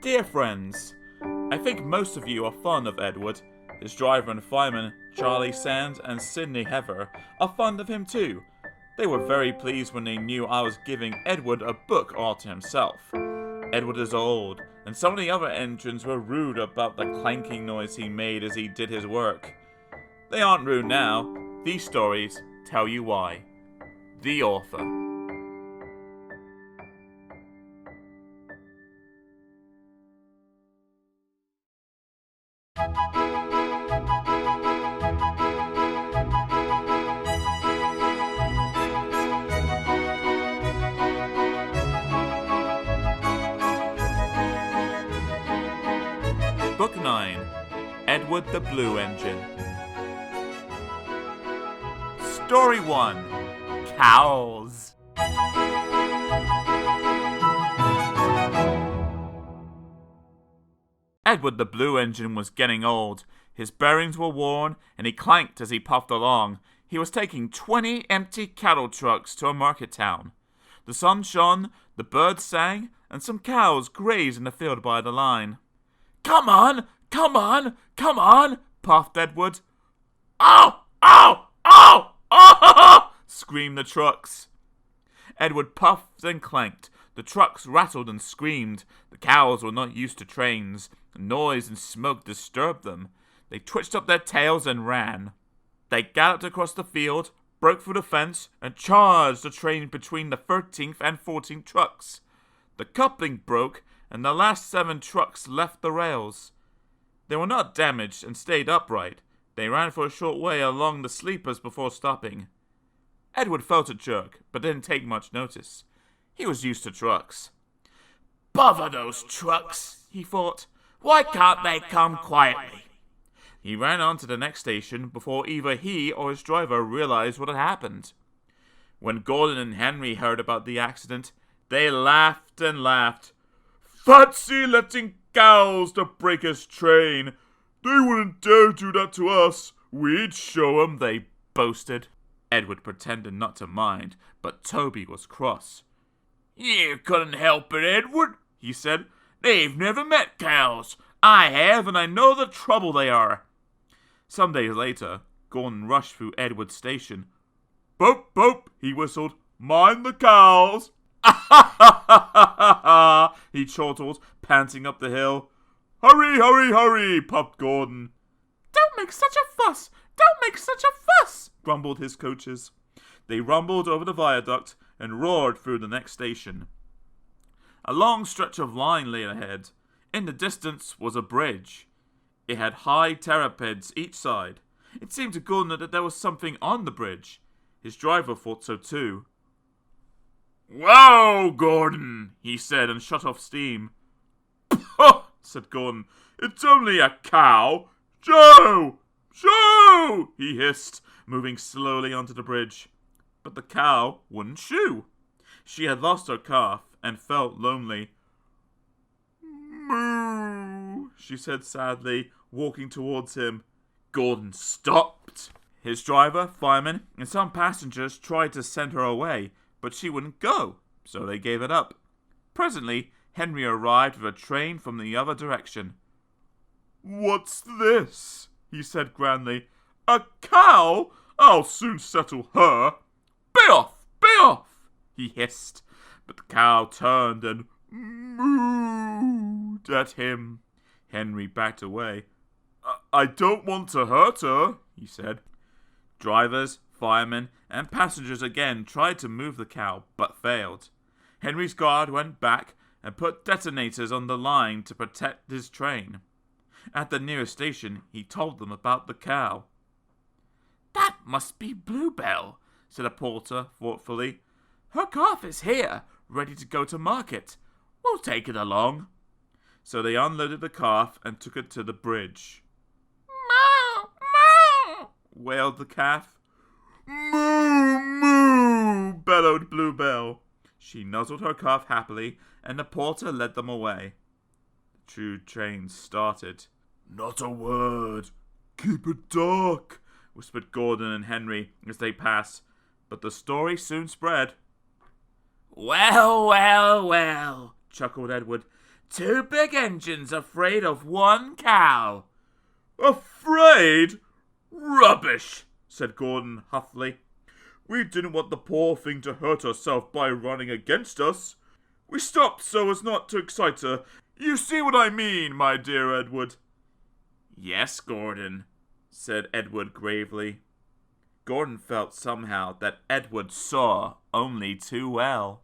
dear friends, I think most of you are fond of Edward. His driver and fireman, Charlie Sands and Sidney Heather, are fond of him too. They were very pleased when they knew I was giving Edward a book all to himself. Edward is old, and some of the other entrants were rude about the clanking noise he made as he did his work. They aren't rude now. These stories tell you why. The author. Book 9. Edward the Blue Engine. Story 1. Cows. Edward the Blue Engine was getting old. His bearings were worn, and he clanked as he puffed along. He was taking 20 empty cattle trucks to a market town. The sun shone, the birds sang, and some cows grazed in the field by the line. "Come on! Come on! Come on!" puffed Edward. "Ow! Ow! Ow! Oh!" screamed the trucks. Edward puffed and clanked. The trucks rattled and screamed. The cows were not used to trains. Noise and smoke disturbed them. They twitched up their tails and ran. They galloped across the field, broke through the fence, and charged the train between the 13th and 14th trucks. The coupling broke, and the last 7 trucks left the rails. They were not damaged and stayed upright. They ran for a short way along the sleepers before stopping. Edward felt a jerk, but didn't take much notice. He was used to trucks. "Bother those trucks," he thought. "Why can't they come quietly?" He ran on to the next station before either he or his driver realized what had happened. When Gordon and Henry heard about the accident, they laughed and laughed. "Fancy letting cows to break his train! They wouldn't dare do that to us. We'd show 'em," they boasted. Edward pretended not to mind, but Toby was cross. "You couldn't help it, Edward," he said. "They've never met cows. I have, and I know the trouble they are." Some days later, Gordon rushed through Edward's station. "Boop, boop," he whistled. "Mind the cows." He chortled, panting up the hill. "Hurry, hurry, hurry," puffed Gordon. "Don't make such a fuss! Don't make such a fuss!" grumbled his coaches. They rumbled over the viaduct and roared through the next station. A long stretch of line lay ahead. In the distance was a bridge. It had high terrapins each side. It seemed to Gordon that there was something on the bridge. His driver thought so too. "Whoa, Gordon," he said, and shut off steam. "Puh," said Gordon. "It's only a cow. Shoo! Shoo!" he hissed, moving slowly onto the bridge. But the cow wouldn't shoo. She had lost her calf and felt lonely. "Moo," she said sadly, walking towards him. Gordon stopped. His driver, fireman, and some passengers tried to send her away, but she wouldn't go, so they gave it up. Presently, Henry arrived with a train from the other direction. "What's this?" he said grandly. "A cow? I'll soon settle her." "Be off! Be off!" he hissed, but the cow turned and mooed at him. Henry backed away. I don't want to hurt her," he said. Drivers, firemen, and passengers again tried to move the cow, but failed. Henry's guard went back and put detonators on the line to protect his train. At the nearest station, he told them about the cow. "That must be Bluebell," said a porter thoughtfully. "Her calf is here, ready to go to market. We'll take it along." So they unloaded the calf and took it to the bridge. "Moo! Moo!" wailed the calf. "Moo! Moo!" bellowed Bluebell. She nuzzled her calf happily, and the porter led them away. The true train started. "Not a word. Keep it dark," whispered Gordon and Henry as they passed, but the story soon spread. "Well, well, well," chuckled Edward. 2 big engines afraid of 1 cow." "Afraid? Rubbish," said Gordon huffily. "We didn't want the poor thing to hurt herself by running against us. We stopped so as not to excite her. You see what I mean, my dear Edward." "Yes, Gordon," said Edward gravely. Gordon felt somehow that Edward saw only too well.